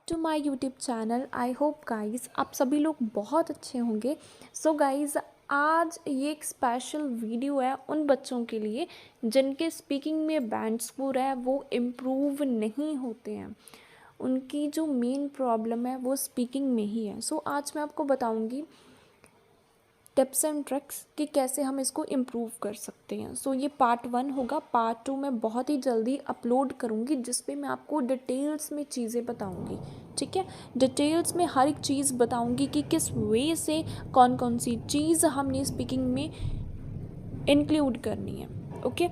To my YouTube channel. I hope guys आप सभी लोग बहुत अच्छे होंगे। सो गाइस आज ये एक स्पेशल वीडियो है उन बच्चों के लिए जिनके स्पीकिंग में बैंड स्कोर है वो इम्प्रूव नहीं होते हैं। उनकी जो मेन प्रॉब्लम है वो स्पीकिंग में ही है। सो आज मैं आपको बताऊंगी टिप्स एंड ट्रिक्स कि कैसे हम इसको इम्प्रूव कर सकते हैं। सो ये पार्ट 1 होगा। पार्ट 2 मैं बहुत ही जल्दी अपलोड करूँगी जिस पे मैं आपको डिटेल्स में चीज़ें बताऊँगी। ठीक है, डिटेल्स में हर एक चीज़ बताऊँगी कि किस वे से कौन कौन सी चीज़ हमने स्पीकिंग में इंक्लूड करनी है। ओके,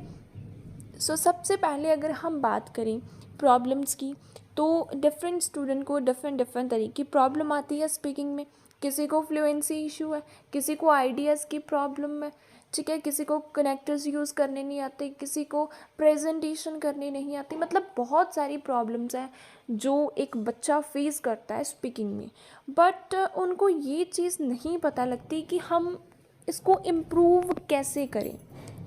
सो सबसे पहले अगर हम बात करें प्रॉब्लम्स की तो डिफरेंट स्टूडेंट को डिफरेंट तरीके की प्रॉब्लम आती है स्पीकिंग में। किसी को फ्लुएंसी इशू है, किसी को आइडियाज़ की प्रॉब्लम है, ठीक है, किसी को कनेक्टर्स यूज़ करने नहीं आते, किसी को प्रेजेंटेशन करनी नहीं आती। मतलब बहुत सारी प्रॉब्लम्स हैं जो एक बच्चा फेस करता है स्पीकिंग में, बट उनको ये चीज़ नहीं पता लगती कि हम इसको इम्प्रूव कैसे करें।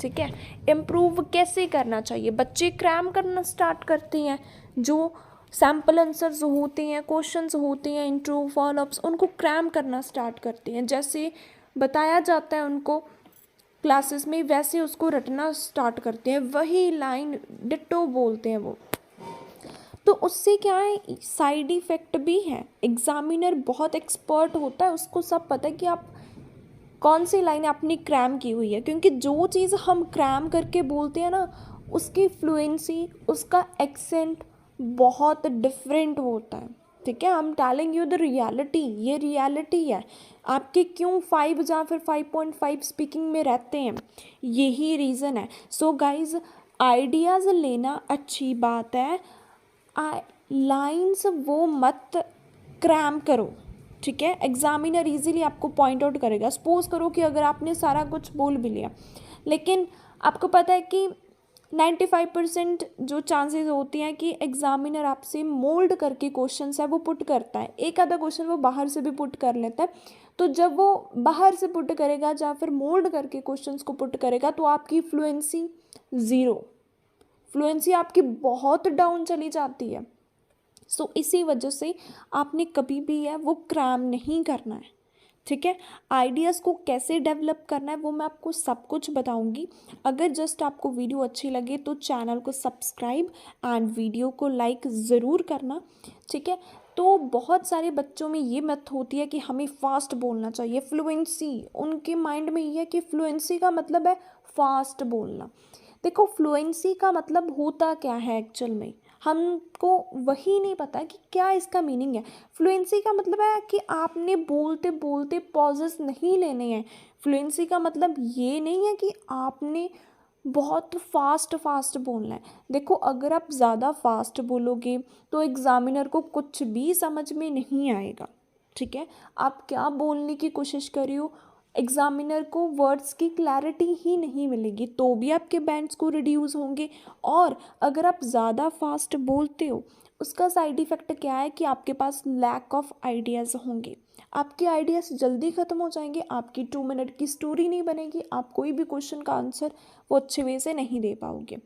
ठीक है, इम्प्रूव कैसे करना चाहिए। बच्चे क्रैम करना स्टार्ट करते हैं, जो सैम्पल आंसर्स होते हैं, क्वेश्चंस होते हैं, इंट्रो फॉलोअप्स, उनको क्रैम करना स्टार्ट करते हैं। जैसे बताया जाता है उनको क्लासेस में वैसे उसको रटना स्टार्ट करते हैं, वही लाइन डिट्टो बोलते हैं वो। तो उससे क्या है, साइड इफ़ेक्ट भी है। एग्जामिनर बहुत एक्सपर्ट होता है, उसको सब पता है कि आप कौन सी लाइन आपने क्रैम की हुई है, क्योंकि जो चीज़ हम क्रैम करके बोलते हैं ना उसकी फ्लुएंसी, उसका एक्सेंट बहुत डिफरेंट होता है। ठीक है, I am telling you the reality, ये रियलिटी है। आपके क्यों 5 या फिर 5.5 स्पीकिंग में रहते हैं, यही रीज़न है। सो गाइज आइडियाज़ लेना अच्छी बात है, लाइंस वो मत क्रैम करो। ठीक है, एग्जामिनर इजीली आपको पॉइंट आउट करेगा। सपोज करो कि अगर आपने सारा कुछ बोल भी लिया लेकिन आपको पता है कि 95% जो चांसेस होती हैं कि एग्जामिनर आपसे मोल्ड करके क्वेश्चन है वो पुट करता है, एक आधा क्वेश्चन वो बाहर से भी पुट कर लेता है। तो जब वो बाहर से पुट करेगा या फिर मोल्ड करके क्वेश्चंस को पुट करेगा तो आपकी फ्लुएंसी ज़ीरो, फ्लुएंसी आपकी बहुत डाउन चली जाती है। सो इसी वजह से आपने कभी भी है वो क्रैम नहीं करना है। ठीक है, आइडियाज़ को कैसे डेवलप करना है वो मैं आपको सब कुछ बताऊंगी। अगर जस्ट आपको वीडियो अच्छी लगे तो चैनल को सब्सक्राइब एंड वीडियो को लाइक ज़रूर करना। ठीक है, तो बहुत सारे बच्चों में ये मत होती है कि हमें फास्ट बोलना चाहिए, फ्लुएंसी, उनके माइंड में ये है कि फ्लुएंसी का मतलब है फास्ट बोलना। देखो फ्लुएंसी का मतलब होता क्या है एक्चुअल में, हमको वही नहीं पता कि क्या इसका मीनिंग है। फ्लुएंसी का मतलब है कि आपने बोलते बोलते पॉजेस नहीं लेने हैं। फ्लुएंसी का मतलब ये नहीं है कि आपने बहुत फास्ट बोलना है। देखो अगर आप ज़्यादा फास्ट बोलोगे तो एग्जामिनर को कुछ भी समझ में नहीं आएगा। ठीक है, आप क्या बोलने की कोशिश कर रही हो, एग्जामिनर को वर्ड्स की क्लैरिटी ही नहीं मिलेगी, तो भी आपके बैंड स्कोर रिड्यूस होंगे। और अगर आप ज़्यादा फास्ट बोलते हो उसका साइड इफ़ेक्ट क्या है कि आपके पास लैक ऑफ आइडियाज़ होंगे, आपके आइडियाज़ जल्दी ख़त्म हो जाएंगे, आपकी 2 मिनट की स्टोरी नहीं बनेगी, आप कोई भी क्वेश्चन का आंसर वो अच्छे वे से नहीं दे पाओगे।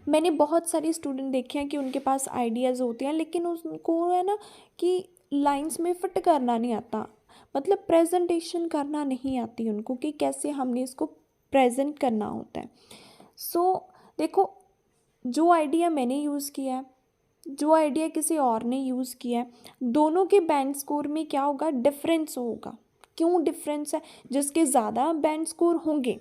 मैंने बहुत सारे स्टूडेंट देखे हैं कि उनके पास आइडियाज़ होते हैं लेकिन उनको है ना कि लाइंस में फिट करना नहीं आता, मतलब प्रेजेंटेशन करना नहीं आती उनको कि कैसे हमने इसको प्रेजेंट करना होता है। सो देखो, जो आइडिया मैंने यूज़ किया है, जो आइडिया किसी और ने यूज़ किया है, दोनों के बैंड स्कोर में क्या होगा, डिफरेंस होगा। क्यों डिफरेंस है, जिसके ज़्यादा बैंड स्कोर होंगे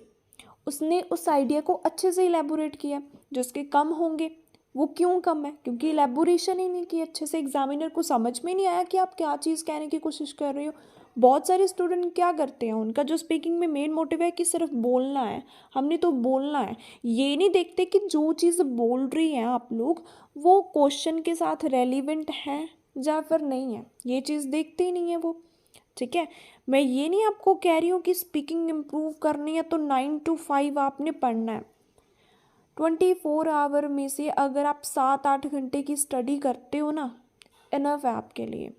उसने उस आइडिया को अच्छे से इलेबोरेट किया, जिसके कम होंगे वो क्यों कम है, क्योंकि इलेबोरेशन ही नहीं की अच्छे से, एग्जामिनर को समझ में नहीं आया कि आप क्या चीज़ कहने की कोशिश कर रहे हो। बहुत सारे स्टूडेंट क्या करते हैं, उनका जो स्पीकिंग में मेन मोटिव है कि सिर्फ बोलना है, हमने तो बोलना है, ये नहीं देखते कि जो चीज़ बोल रही हैं आप लोग वो क्वेश्चन के साथ रेलिवेंट है या फिर नहीं है, ये चीज़ देखते ही नहीं है वो। ठीक है, मैं ये नहीं आपको कह रही हूँ कि स्पीकिंग इम्प्रूव करनी है तो 9 to 5 आपने पढ़ना है। 24 आवर में से अगर आप 7-8 घंटे की स्टडी करते हो ना, इनफ है आपके लिए।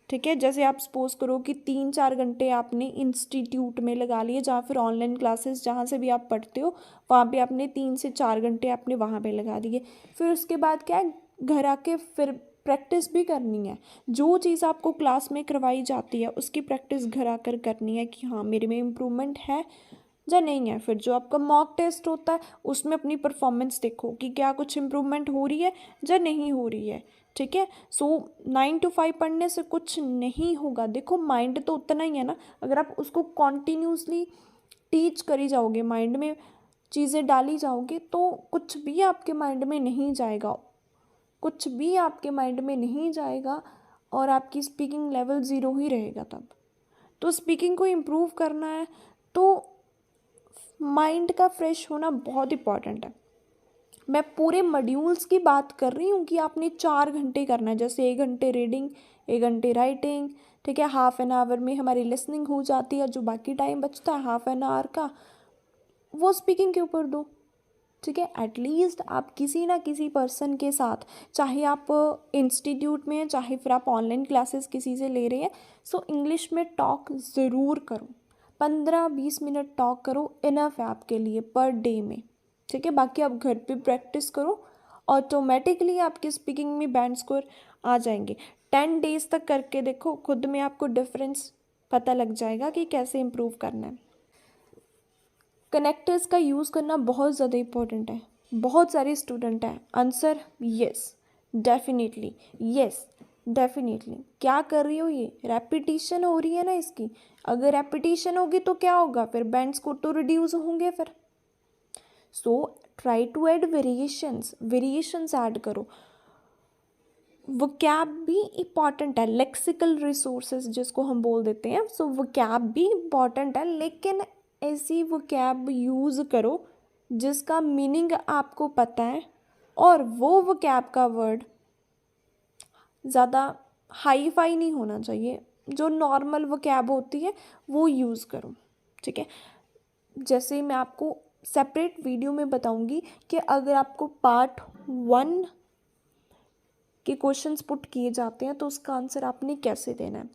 ठीक है, जैसे आप सपोज करो कि 3-4 घंटे आपने इंस्टीट्यूट में लगा लिए, जहाँ फिर ऑनलाइन क्लासेस जहाँ से भी आप पढ़ते हो वहाँ पे आपने 3 से 4 घंटे आपने वहाँ पे लगा दिए, फिर उसके बाद क्या है, घर आके फिर प्रैक्टिस भी करनी है। जो चीज़ आपको क्लास में करवाई जाती है उसकी प्रैक्टिस घर आकर करनी है कि हाँ मेरे में इम्प्रूवमेंट है या नहीं है। फिर जो आपका मॉक टेस्ट होता है उसमें अपनी परफॉर्मेंस देखो कि क्या कुछ इम्प्रूवमेंट हो रही है या नहीं हो रही है। ठीक है। सो 9 to 5 पढ़ने से कुछ नहीं होगा। देखो माइंड तो उतना ही है ना, अगर आप उसको कॉन्टीन्यूसली टीच करी जाओगे, माइंड में चीज़ें डाली जाओगे, तो कुछ भी आपके माइंड में नहीं जाएगा, कुछ भी आपके माइंड में नहीं जाएगा और आपकी स्पीकिंग लेवल ज़ीरो ही रहेगा तब। तो स्पीकिंग को इम्प्रूव करना है तो माइंड का फ्रेश होना बहुत इंपॉर्टेंट है। मैं पूरे मॉड्यूल्स की बात कर रही हूँ कि आपने 4 घंटे करना है, जैसे 1 घंटे रीडिंग, 1 घंटे राइटिंग। ठीक है, हाफ एन आवर में हमारी लिसनिंग हो जाती है, जो बाकी टाइम बचता है हाफ एन आवर का वो स्पीकिंग के ऊपर दो। ठीक है, एटलीस्ट आप किसी ना किसी पर्सन के साथ, चाहे आप इंस्टीट्यूट में हैं चाहे फिर आप ऑनलाइन क्लासेस किसी से ले रहे हैं, सो इंग्लिश में टॉक ज़रूर करो। 15-20 मिनट टॉक करो, इनफ है आपके लिए पर डे में। ठीक है, बाकी आप घर पे प्रैक्टिस करो, ऑटोमेटिकली आपके स्पीकिंग में बैंड स्कोर आ जाएंगे। 10 डेज तक करके देखो, खुद में आपको डिफरेंस पता लग जाएगा कि कैसे इम्प्रूव करना है। कनेक्टर्स का यूज़ करना बहुत ज़्यादा इम्पोर्टेंट है। बहुत सारे स्टूडेंट हैं, answer yes, definitely, yes, definitely. क्या कर रही हो, ये रेपिटेशन हो रही है ना इसकी। अगर रेपिटेशन होगी तो क्या होगा, फिर बैंड्स को तो रिड्यूस होंगे फिर। So try to add variations add करो। वोकैब भी इम्पॉर्टेंट है, लेक्सिकल रिसोर्सेज जिसको हम बोल देते हैं। सो वोकैब भी इम्पॉर्टेंट है, लेकिन ऐसी वोकैब यूज़ करो जिसका मीनिंग आपको पता है, और वो वोकैब का वर्ड ज़्यादा हाई फाई नहीं होना चाहिए, जो नॉर्मल वोकैब होती है वो यूज़ करो। ठीक है, जैसे मैं आपको सेपरेट वीडियो में बताऊंगी कि अगर आपको पार्ट 1 के क्वेश्चंस पुट किए जाते हैं तो उसका आंसर आपने कैसे देना है।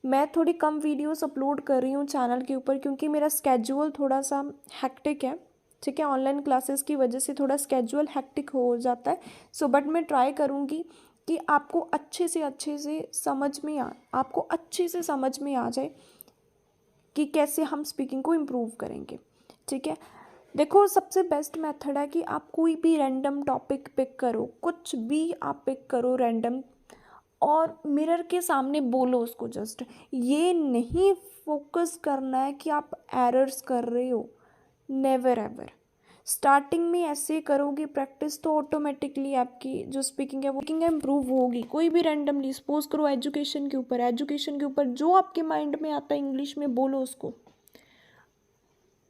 मैं थोड़ी कम वीडियोस अपलोड कर रही हूँ चैनल के ऊपर, क्योंकि मेरा स्केड्यूल थोड़ा सा हेक्टिक है। ठीक है, ऑनलाइन क्लासेस की वजह से थोड़ा स्केड्यूल हेक्टिक हो जाता है। सो बट मैं ट्राई करूँगी कि आपको अच्छे से समझ में आ जाए कि कैसे हम स्पीकिंग को इम्प्रूव करेंगे। ठीक है, देखो सबसे बेस्ट मेथड है कि आप कोई भी रैंडम टॉपिक पिक करो, कुछ भी आप पिक करो रैंडम, और मिरर के सामने बोलो उसको। जस्ट ये नहीं फोकस करना है कि आप एरर्स कर रहे हो, नेवर एवर। स्टार्टिंग में ऐसे करोगे प्रैक्टिस तो ऑटोमेटिकली आपकी जो स्पीकिंग है इम्प्रूव होगी। कोई भी रैंडमली सपोज करो एजुकेशन के ऊपर जो आपके माइंड में आता है इंग्लिश में बोलो उसको।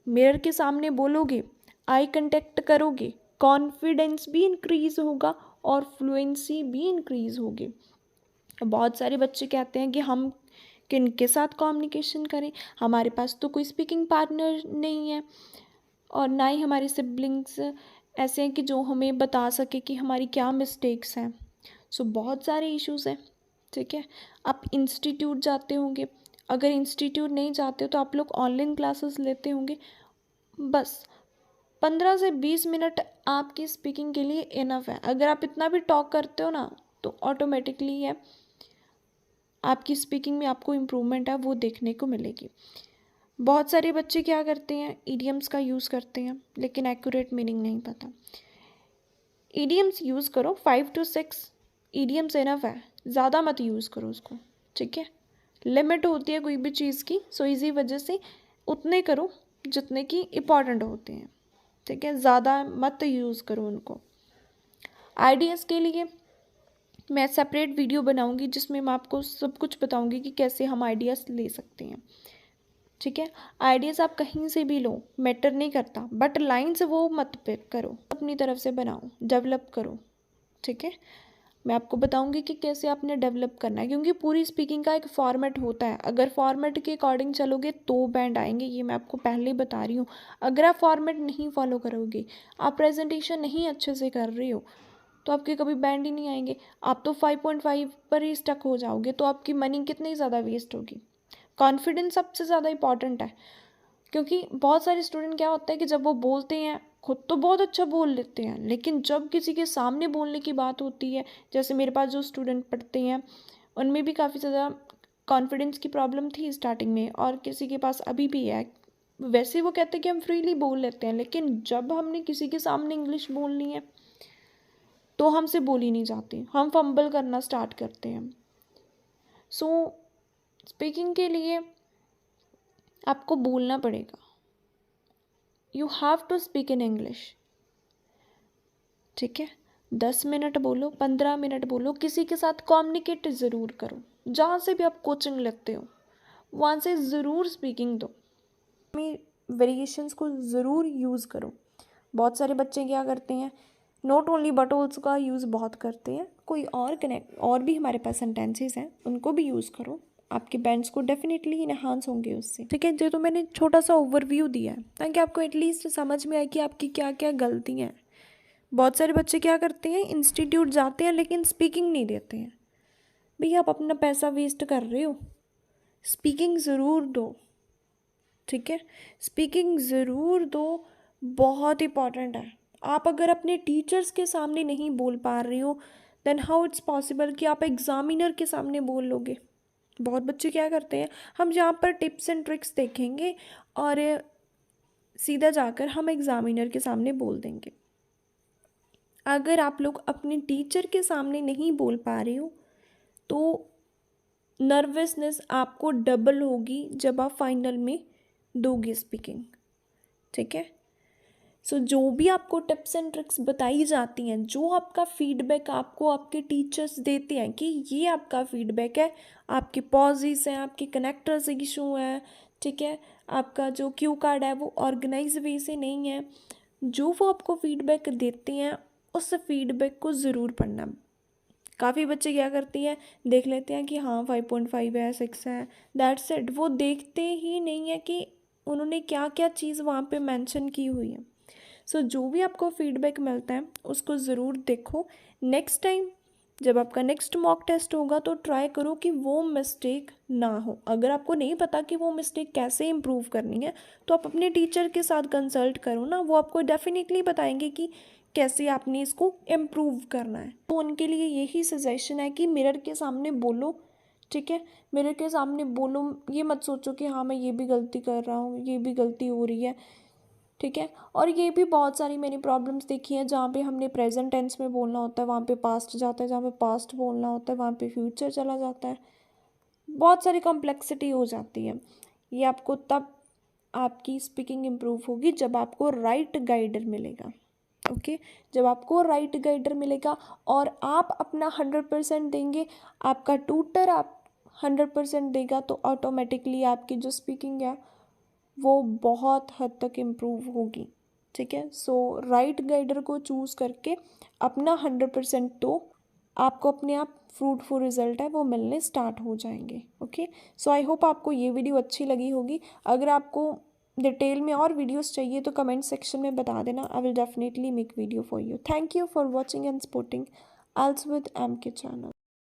मिरर के सामने बोलोगे, आई कंटेक्ट करोगे, कॉन्फिडेंस भी इंक्रीज होगा और फ्लुएंसी भी इंक्रीज होगी। बहुत सारे बच्चे कहते हैं कि हम किन के साथ कम्युनिकेशन करें, हमारे पास तो कोई स्पीकिंग पार्टनर नहीं है, और ना ही हमारे सिबलिंग्स ऐसे हैं कि जो हमें बता सके कि हमारी क्या मिस्टेक्स हैं। सो बहुत सारे इश्यूज़ हैं। ठीक है, आप इंस्टीट्यूट जाते होंगे, अगर इंस्टीट्यूट नहीं जाते हो तो आप लोग ऑनलाइन क्लासेस लेते होंगे। बस 15 से 20 मिनट आपकी स्पीकिंग के लिए इनफ है। अगर आप इतना भी टॉक करते हो ना तो ऑटोमेटिकली है आपकी स्पीकिंग में आपको इम्प्रूवमेंट है वो देखने को मिलेगी। बहुत सारे बच्चे क्या करते हैं, ईडियम्स का यूज़ करते हैं लेकिन एक्यूरेट मीनिंग नहीं पता। ईडियम्स यूज़ करो, 5 to 6 ईडियम्स इनफ है, ज़्यादा मत यूज़ करो उसको। ठीक है, लिमिट होती है कोई भी चीज़ की, सो इसी वजह से उतने करो जितने की इम्पॉर्टेंट होते हैं। ठीक है, ज़्यादा मत यूज़ करो उनको। आइडियाज़ के लिए मैं सेपरेट वीडियो बनाऊंगी जिसमें मैं आपको सब कुछ बताऊंगी कि कैसे हम आइडियाज़ ले सकते हैं। ठीक है, आइडियाज़ आप कहीं से भी लो, मैटर नहीं करता, बट लाइन्स वो मत पिक करो, अपनी तरफ से बनाओ, डेवलप करो। ठीक है, मैं आपको बताऊंगी कि कैसे आपने डेवलप करना है, क्योंकि पूरी स्पीकिंग का एक फॉर्मेट होता है। अगर फॉर्मेट के अकॉर्डिंग चलोगे तो बैंड आएंगे, ये मैं आपको पहले ही बता रही हूँ। अगर आप फॉर्मेट नहीं फॉलो करोगे, आप प्रेजेंटेशन नहीं अच्छे से कर रहे हो, तो आपके कभी बैंड ही नहीं आएंगे। आप तो 5.5 पर ही स्टक हो जाओगे, तो आपकी मनी कितनी ज़्यादा वेस्ट होगी। कॉन्फिडेंस सबसे ज़्यादा इंपॉर्टेंट है, क्योंकि बहुत सारे स्टूडेंट क्या होता है कि जब वो बोलते हैं खुद तो बहुत अच्छा बोल लेते हैं, लेकिन जब किसी के सामने बोलने की बात होती है, जैसे मेरे पास जो स्टूडेंट पढ़ते हैं उनमें भी काफ़ी ज़्यादा कॉन्फिडेंस की प्रॉब्लम थी स्टार्टिंग में, और किसी के पास अभी भी है। वैसे वो कहते हैं कि हम फ्रीली बोल लेते हैं, लेकिन जब हमने किसी के सामने इंग्लिश बोलनी है तो हमसे बोली नहीं जाती, हम फंबल करना स्टार्ट करते हैं। सो स्पीकिंग के लिए आपको बोलना पड़ेगा। You have to speak in English, ठीक है। 10 मिनट बोलो, 15 मिनट बोलो, किसी के साथ कम्युनिकेट ज़रूर करो। जहाँ से भी आप कोचिंग लेते हो वहाँ से ज़रूर स्पीकिंग दो, वेरिएशंस को ज़रूर यूज़ करो। बहुत सारे बच्चे क्या करते हैं, नॉट ओनली बट ऑल्सो का यूज़ बहुत करते हैं। कोई और भी हमारे पास सेंटेंसेस हैं, उनको भी यूज़ करो, आपके बैंड्स को डेफिनेटली इनहांस होंगे उससे, ठीक है। जो तो मैंने छोटा सा ओवरव्यू दिया है ताकि आपको एटलीस्ट समझ में आए कि आपकी क्या क्या गलतियाँ हैं। बहुत सारे बच्चे क्या करते हैं, इंस्टीट्यूट जाते हैं लेकिन स्पीकिंग नहीं देते हैं। भैया आप अपना पैसा वेस्ट कर रहे हो, स्पीकिंग ज़रूर दो, ठीक है। स्पीकिंग ज़रूर दो, बहुत इंपॉर्टेंट है। आप अगर अपने टीचर्स के सामने नहीं बोल पा रहे हो, देन हाउ इट्स पॉसिबल कि आप एग्ज़ामिनर के सामने बोल लोगे। बहुत बच्चे क्या करते हैं, हम यहाँ पर टिप्स एंड ट्रिक्स देखेंगे और सीधा जाकर हम एग्ज़ामिनर के सामने बोल देंगे। अगर आप लोग अपने टीचर के सामने नहीं बोल पा रहे हो तो नर्वसनेस आपको डबल होगी जब आप फाइनल में दोगे स्पीकिंग, ठीक है। सो जो भी आपको टिप्स एंड ट्रिक्स बताई जाती हैं, जो आपका फीडबैक आपको आपके टीचर्स देते हैं कि ये आपका फीडबैक है, आपके पॉजेस हैं, आपके कनेक्टर्स इशू हैं, ठीक है, आपका जो क्यू कार्ड है वो ऑर्गेनाइज वे से नहीं है, जो वो आपको फीडबैक देते हैं उस फीडबैक को ज़रूर पढ़ना। काफ़ी बच्चे क्या करती हैं, देख लेते हैं कि हाँ 5.5 है, 6 है, दैट्स इट। वो देखते ही नहीं है कि उन्होंने क्या क्या चीज़ वहाँ पे मेंशन की हुई है। सो जो भी आपको फीडबैक मिलता है उसको ज़रूर देखो। नेक्स्ट टाइम जब आपका नेक्स्ट मॉक टेस्ट होगा तो ट्राई करो कि वो मिस्टेक ना हो। अगर आपको नहीं पता कि वो मिस्टेक कैसे इम्प्रूव करनी है तो आप अपने टीचर के साथ कंसल्ट करो ना, वो आपको डेफिनेटली बताएंगे कि कैसे आपने इसको इम्प्रूव करना है। तो उनके लिए यही सजेशन है कि मिरर के सामने बोलो, ठीक है। मिरर के सामने बोलो, ये मत सोचो कि हाँ मैं ये भी गलती कर रहा हूँ, ये भी गलती हो रही है, ठीक है। और ये भी बहुत सारी मैंने प्रॉब्लम्स देखी हैं जहाँ पे हमने प्रेजेंट टेंस में बोलना होता है वहाँ पे पास्ट जाता है, जहाँ पे पास्ट बोलना होता है वहाँ पे फ्यूचर चला जाता है। बहुत सारी कॉम्प्लेक्सिटी हो जाती है। ये आपको तब आपकी स्पीकिंग इम्प्रूव होगी जब आपको राइट गाइडर मिलेगा, ओके। जब आपको राइट गाइडर मिलेगा और आप अपना 100% देंगे, आपका ट्यूटर आप 100% देगा, तो ऑटोमेटिकली आपकी जो स्पीकिंग है वो बहुत हद तक इम्प्रूव होगी, ठीक है। सो राइट गाइडर को चूज़ करके अपना 100% दो, आपको अपने आप फ्रूटफुल रिजल्ट है वो मिलने स्टार्ट हो जाएंगे, ओके। सो आई होप आपको ये वीडियो अच्छी लगी होगी। अगर आपको डिटेल में और वीडियोस चाहिए तो कमेंट सेक्शन में बता देना, I will definitely make video for you. Thank you for watching and supporting ELS with M K channel.